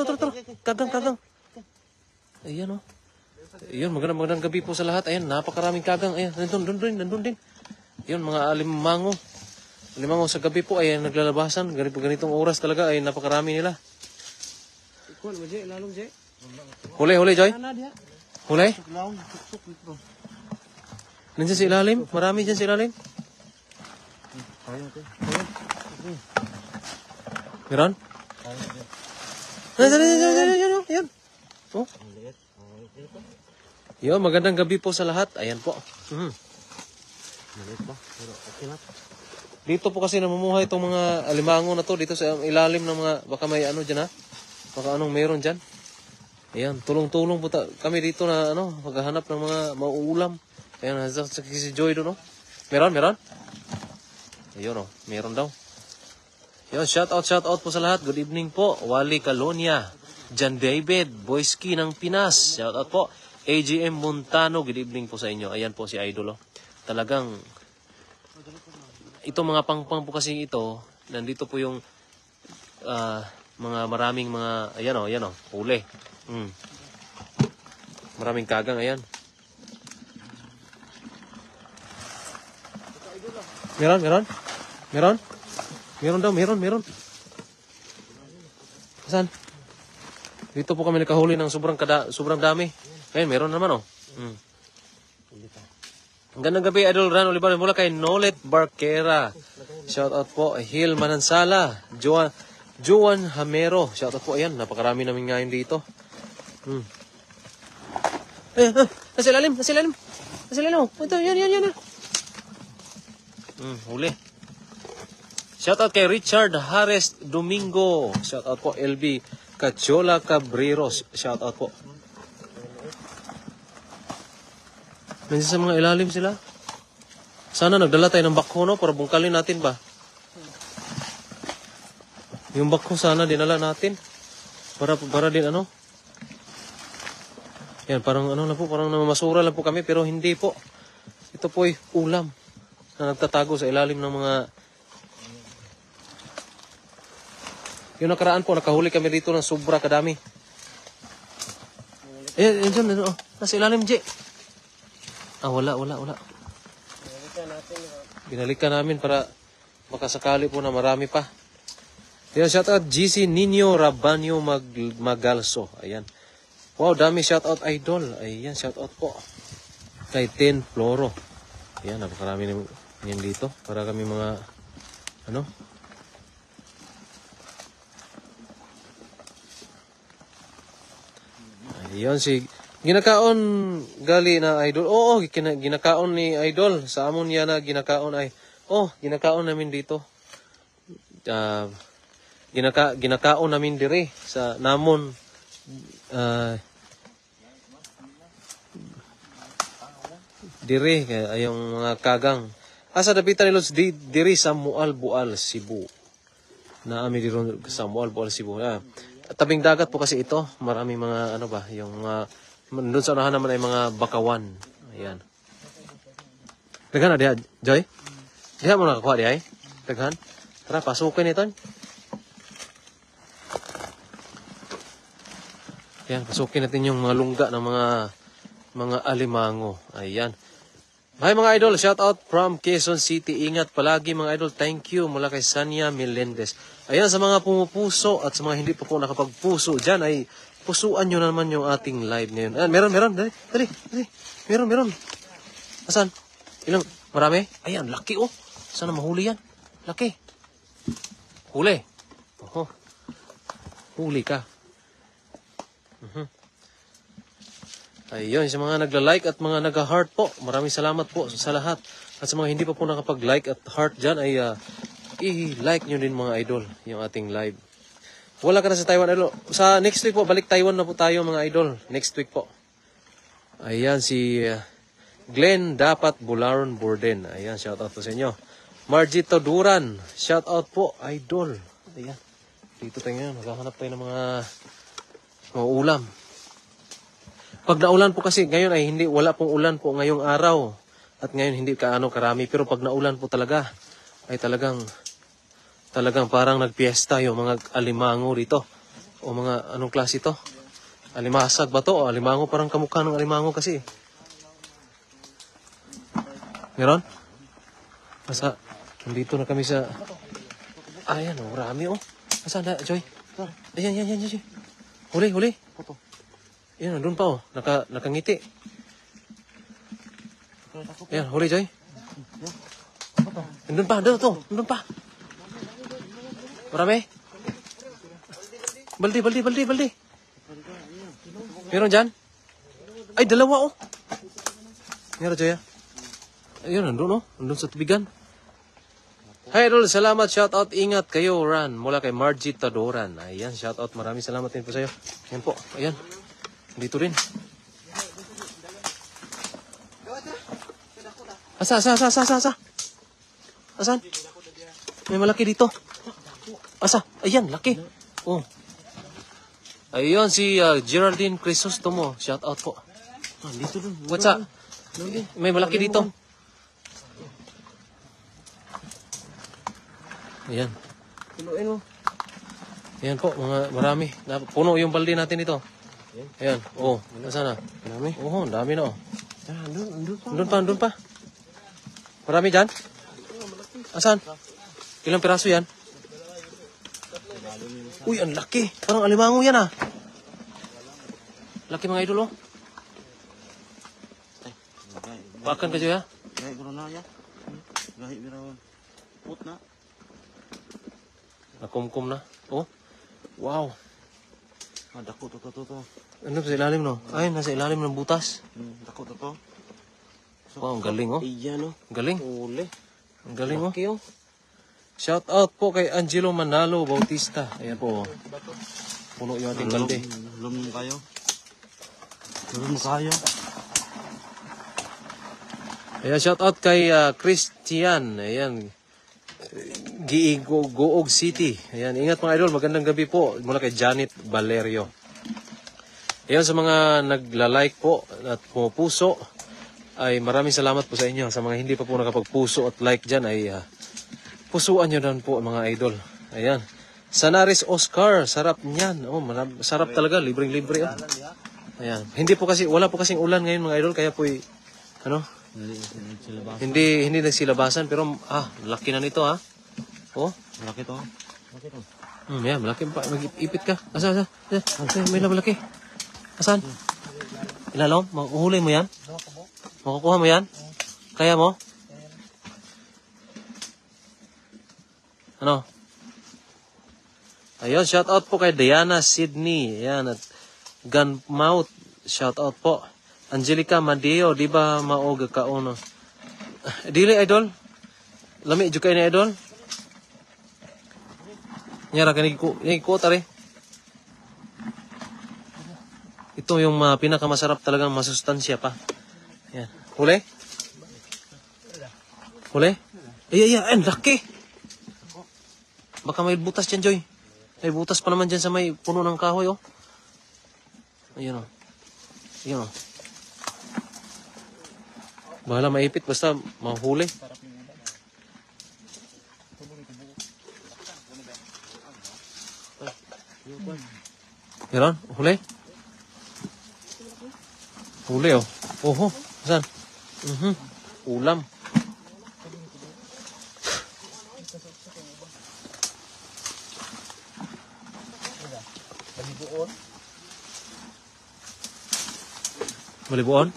Ito. Kagang. Ayan, oh. Ayun, magandang gabi po sa lahat. Ayan, napakaraming kagang. Ayan, nandun din. Ayun, mga alimango. Alimango sa gabi po, ayan, naglalabasan. Ganitong oras talaga, ay napakarami nila. Huli, Joy. Huli. Nandiyan sa ilalim. Marami dyan sa ilalim. Meron? Ayan. Oh. Yun, magandang gabi po sa lahat. Ayan po. Dito po kasi namumuhay itong mga alimango na to. Dito sa ilalim ng mga, baka may ano dyan ha. Baka anong meron dyan. Ayan, tulong-tulong po kami dito na maghahanap ng mga mauulam. Ayan, si Joy doon, no? Meron? Ayun, oh, meron daw. Yun, shout out po sa lahat. Good evening po. Wally Calonia, John David, Boyski ng Pinas. Shout out po. AGM Montano, good evening po sa inyo. Ayan po si Idol, oh. Talagang, ito mga pangpang po kasi ito, nandito po yung mga maraming mga, ayan o, huli. Maraming kagang, ayan. Meron. Saan? Dito po kami nakahuli ng sobrang dami. Ayun, meron naman, oh. Gandang gabi, Idol Ran Olivar, mula kay Nolet Barquera. Shout out po, Hil Manansala, Juan Hamero. Shout out po, ayan, napakarami namin ngayon dito. Nasa ilalim. Ito, yan. Huli. Shout out kay Richard Harris Domingo. Shout out po, LB Cachola Cabreros. Shout out po. Nandiyan sa mga ilalim sila. Sana nagdala tayo ng bakho, no? Para bungkalin natin ba? Yung bakho sana dinala natin. Para din Yan, parang parang namamasura lang po kami. Pero hindi po. Ito po ay ulam na nagtatago sa ilalim ng mga... Yung nakaraan po, nakahuli kami dito ng sobra kadami. Ayan, nasa ilalim, J. Wala. Binalikan namin para makasakali po na marami pa. Ayan, shoutout GC Nino Rabanyo Magalso. Ayan. Wow, dami shoutout Idol. Ayan, shoutout po. Kay Ten Floro. Ayan, napakarami niyan dito. Para kami mga, Ayan, ginakaon gali na Idol. Oo, ginakaon ni Idol. Sa amon yan na ginakaon ay. Ginakaon namin dito. Ginakaon namin dire sa namon. Dire yung mga kagang. Asa dapitan nilos dire sa Mualbual, Cebu. Naami dito sa Mualbual, Cebu. Tabing dagat po kasi ito. Maraming mga yung doon sa unahan naman ay mga bakawan. Ayan. Daghan na diha, Joy? Diha mo nakakuha diha, Daghan? Tara, pasukin ito. Ayan, pasukin natin yung mga lungga ng mga alimango. Ayan. Hi mga idol, shout out from Quezon City. Ingat palagi mga idol. Thank you mula kay Sanya Melendez. Ayan, sa mga pumupuso at sa mga hindi pa po nakapagpuso dyan ay pusuan nyo naman yung ating live ngayon. Ayan, meron. Dali. Meron. Asan? Ilang? Marami? Ayan, laki oh. Sana mahuli yan? Laki. Huli. Huli ka. Ayun, sa mga nagla-like at mga nag-heart po, maraming salamat po sa lahat. At sa mga hindi pa po nakapag-like at heart dyan, ay i-like nyo din mga idol, yung ating live. Wala ka na sa Taiwan, idol. Sa next week po, balik Taiwan na po tayo mga idol. Next week po. Ayan, si Glenn Dapat Bularon Borden. Ayan, shout out po sa inyo. Margito Duran, shout out po, idol. Ayan, dito tayo ngayon, maghahanap tayo ng mga ulam. Pag naulan po kasi ngayon ay wala pong ulan po ngayong araw. At ngayon hindi karami. Pero pag naulan po talaga, ay talagang parang nagpiesta yung mga alimango dito. O mga anong klase to? Alimasag ba to? O alimango, parang kamukha ng alimango kasi. Meron? Asa? Nandito na kami sa... Ayan, oh, marami oh. Asa na, Joy? Ayan, Joy. Huli. Ayan, doon pa oh. Nakangiti. Ayan, huli, Joy. Doon pa. Marami. Baldi. Meron dyan? Ay, dalawa oh. Meron, Joy ah. Ayun, nandun oh. Nandun sa tubigan. Hi, Idol. Salamat. Shoutout. Ingat kayo, Ran. Mula kay Margie Tadoran. Ayan, shoutout. Maraming salamat din po sa'yo. Ayan po. Ayan. Dito rin. Asa? Asan? May malaki dito. Asa? Ayan, laki. Oh. Ayun, si Geraldine Crisostomo. Shoutout po. Dito dun. What's up? May malaki dito. Ayan. Punuin mo. Ayan po, marami. Puno yung balde natin ito. Ayan. Oh, nasaan na? Marami. Oo, dami na oh. Andun pa. Doon pa. Marami dyan? Asan? Ilang piraso yan? Uy, ang laki. Parang alimango yan ah. Laki mga idol oh. Pakan ka dyan ha? Gahi ko na ya. Gahi birawan. Put na. Nakumkum na. Oh. Wow. Dako to. Ano sa ilalim no? Ay, nasa ilalim ng butas. Dako to. Wow, ang galing oh. Iyan oh. Galing. Uli. Ang galing oh. Laki oh. Shout out po kay Angelo Manalo Bautista. Ayan po. Puno yung ating balde. Lum kayo. Ayan, shout out kay Christian. Ayan. Goog City. Ayan, ingat mga idol. Magandang gabi po. Mula kay Janet Valerio. Ayan, sa mga nagla-like po at pupuso, ay maraming salamat po sa inyo. Sa mga hindi pa po nakapagpuso at like dyan, ay pusuan nyo doon po mga idol. Ayan. Sanaris Oscar. Sarap niyan. Oh, sarap talaga. Libreng-libre. Oh. Ayan. Wala po kasing ulan ngayon mga idol. Kaya po hindi nagsilabasan. Pero laki na nito ha. Oh. Malaki to. Yan, malaki pa. Mag-ipit ka. Asa. May malaki. Asan? Ilalom? Makuhuli mo yan? Makukuha mo yan? Kaya mo? Ano? Ayun, shout out po kay Diana Sydney. Ayan, at Gunmouth. Shout out po. Angelica Madeo, di ba maoga ka ono? Dili idol? Lami jud kay ni idol? Nyara kani ko tare. Ito yung pinakamasarap talagang masustansya pa. Ayan. Huli? Ay, laki. Baka may butas dyan, Joy. May butas pa naman dyan sa may puno ng kahoy, oh. Ayun, oh. Ayun, oh. Bahala maipit, basta mahuli. Meron? Huli? Huli, oh. Oho, saan? Ulam. Malibuon?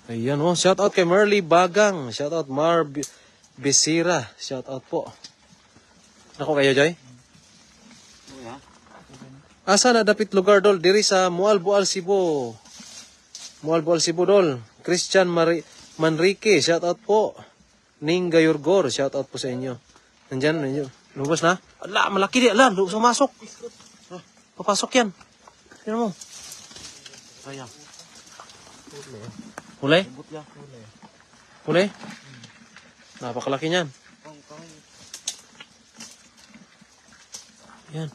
Ayan oh, shout out kay Merly Bagang. Shout out Bisira. Shout out po. Ako kayo, Joy? Asa na dapit lugar dol diri sa Mualboal Cebu. Dol. Christian Manrique, shout out po. Ning Gayorgor, shout out po sa inyo. Nandiyan. Lumabas na? Ala, malaki di. Ala, sumasok. Papasok yan. Tignan mo. Sayang. Huli? Napakalaki niyan. Yan.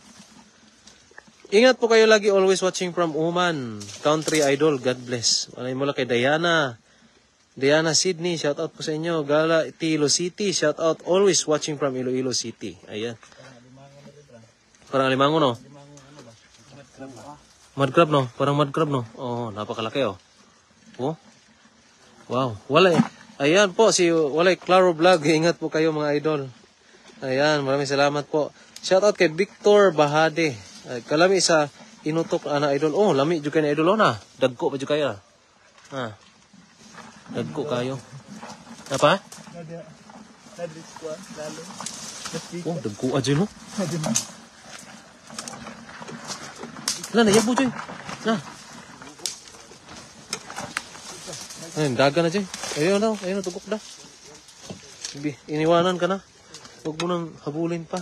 Ingat po kayo lagi, always watching from Oman. Country Idol, God bless. Malay mula kay Diana Diana Sydney, shout out po sa inyo. Gala Tilo City, shout out. Always watching from Iloilo City. Ayan. Parang alimango, no? Mud crab, no? Parang mud crab, no? Oh, napakalaki, oh. Oh. Wow. Walay. Ayan po, si Walay Claro Vlog. Ingat po kayo, mga idol. Ayan, maraming salamat po. Shout out kay Victor Bahade. Kalami sa inutok ana idol. Oh, lami jud kay na idol na. Dagko pa jud kayo. Ha. Dagko kayo. Apa? Oh, dagko aja no. Na yabo joy. Na. Ayun, daga na joy. Ayun daw, ayun tugok da. Iniwanan ka na. Huwag mo nang habulin pa.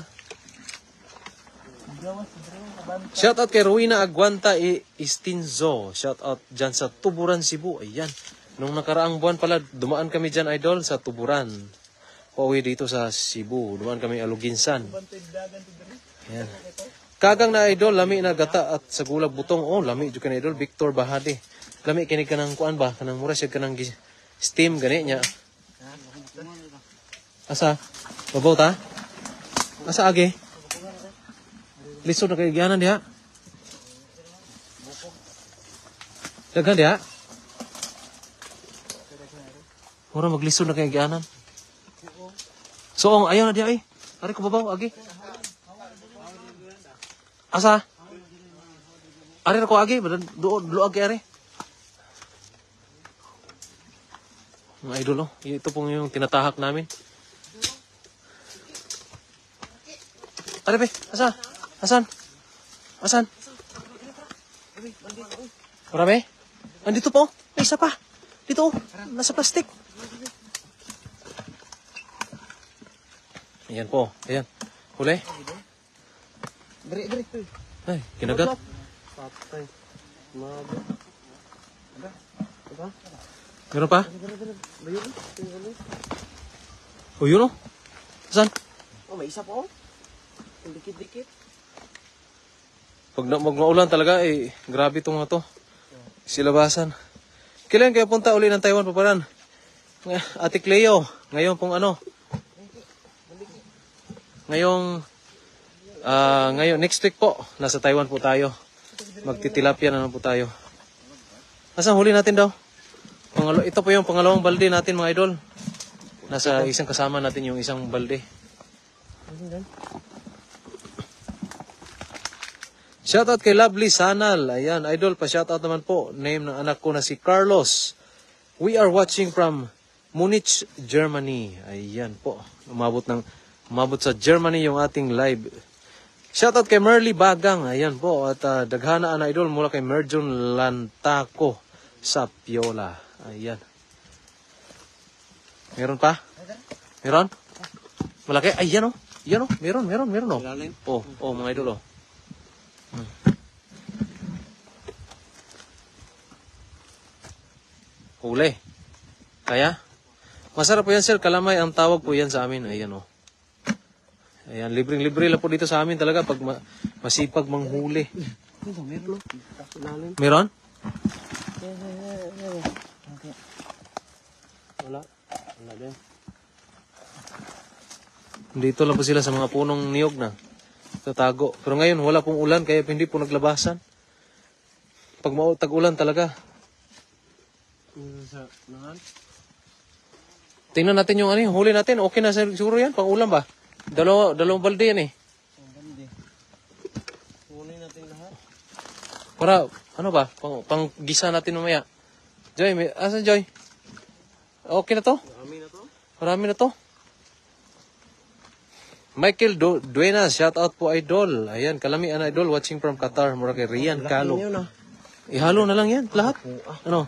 Shout out kay Rowena Aguanta Istinzo. Shout out dyan sa Tuburan, Cebu. Ayan. Nung nakaraang buwan pala, dumaan kami dyan, idol, sa Tuburan. Pauwi dito sa Cebu. Dumaan kami Aluginsan. Ayan. Kagang na idol, lami na gata at sa gulag butong. Oh, lami dyan ka na idol. Victor Bahade. Lami kinig ka ng kuan ba? Kanang mura siya ka ng steam gani niya. Asa? Babaw ta? Asa agi? Lisod na kaigianan diha. Daghan diha. Mura maglisod na kaigianan. So, ayaw na diha eh. Ari ko babaw, agi. Asa? Ari na ko agi. Dulo agi ari. Mga idol, oh. Ito pong yung tinatahak namin. Ari be, asa? Asan? Asan? Marami? Andito po. May isa pa. Dito. Nasa plastic. Ayan po. Ayan. Huli. Ay, kinagat. Meron pa? O yun o. Asan? Oh, may isa po. Dikit-dikit. Pag maulan talaga, eh, grabe itong mga to. Silabasan. Kailan kaya punta uli ng Taiwan, paparan? Ate Cleo, ngayon pong ano? Ngayon, next week po, nasa Taiwan po tayo. Magtitilapia na naman po tayo. Asan huli natin daw? Ito po yung pangalawang balde natin, mga idol. Nasa isang kasama natin yung isang balde. Shoutout kay Lovely Sanal. Ayan, idol, pa-shoutout naman po. Name ng anak ko na si Carlos. We are watching from Munich, Germany. Ayan po. Umabot sa Germany yung ating live. Shoutout kay Merly Bagang. Ayan po. At daghana na idol mula kay Merjon Lantaco sa Piola. Ayan. Meron pa? Meron? Malaki? Ayan o. Ayan o. Meron o. Oh, mga idol o. Huli. Kaya? Masarap po yan, sir. Kalamay ang tawag po yan sa amin. Ayan o. Ayan, libreng-libre lang po dito sa amin talaga pag masipag manghuli. Meron? Wala din. Dito lang po sila sa mga punong niyog na. Tatago. Pero ngayon, wala pong ulan, kaya hindi po naglabasan. Pag tag-ulan talaga. Tingnan natin yung huli natin. Okay na siguro yan. Pang-ulam ba? Dalawang balde yan eh. Huli natin lahat. Para, ano ba? Pang-gisa natin mamaya. Joy, asan Joy? Okay na to? Marami na to. Michael Duenas, shout out po idol. Ayan, kalami ana idol watching from Qatar. Mura kay Rian Calo. Ihalo na lang yan, lahat. Ano?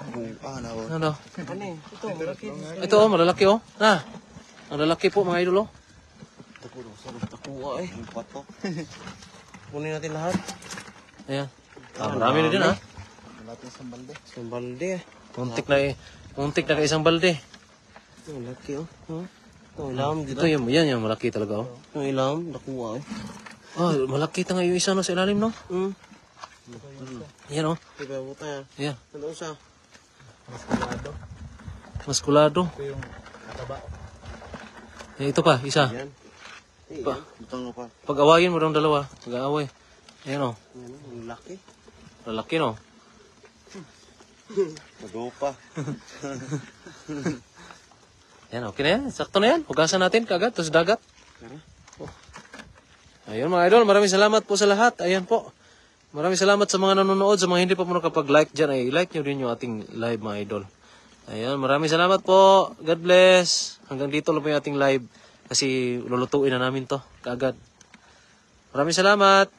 Ano? Ito, malaki. Ito oh, malalaki oh. Na. Ang lalaki po mga idol oh. Takuha eh. Kunin natin lahat. Ayan. Marami na din ah. Natin isang balde. Isang balde eh. Muntik na kay isang balde. Malaki oh. Ito, ilam dito. Ito yung malaki talaga oh. Yung ilam, nakuha eh. Oh, malaki ta nga yung isa no sa ilalim no. Yan oh. Diba mo tayo? Ayan. Nandun siya. Maskulado. Ito yung mataba. Eh, ito pa, isa. Yan. Eh, Pa. Butang mo pa. Pag-awayin mo daw dalawa. Pag-aaway. Ayan o. yan. Ang laki. Lalaki no. Madopa. Yan, okay na yan. Sakto na yan. Hugasan natin kagad. Tapos dagat. Tara. Ayun mga idol, maraming salamat po sa lahat. Ayan po. Maraming salamat sa mga nanonood. Sa mga hindi pa po nakapag-like dyan, ay like nyo rin yung ating live mga idol. Ayan, maraming salamat po. God bless. Hanggang dito lang po yung ating live. Kasi lulutuin na namin to kaagad. Maraming salamat.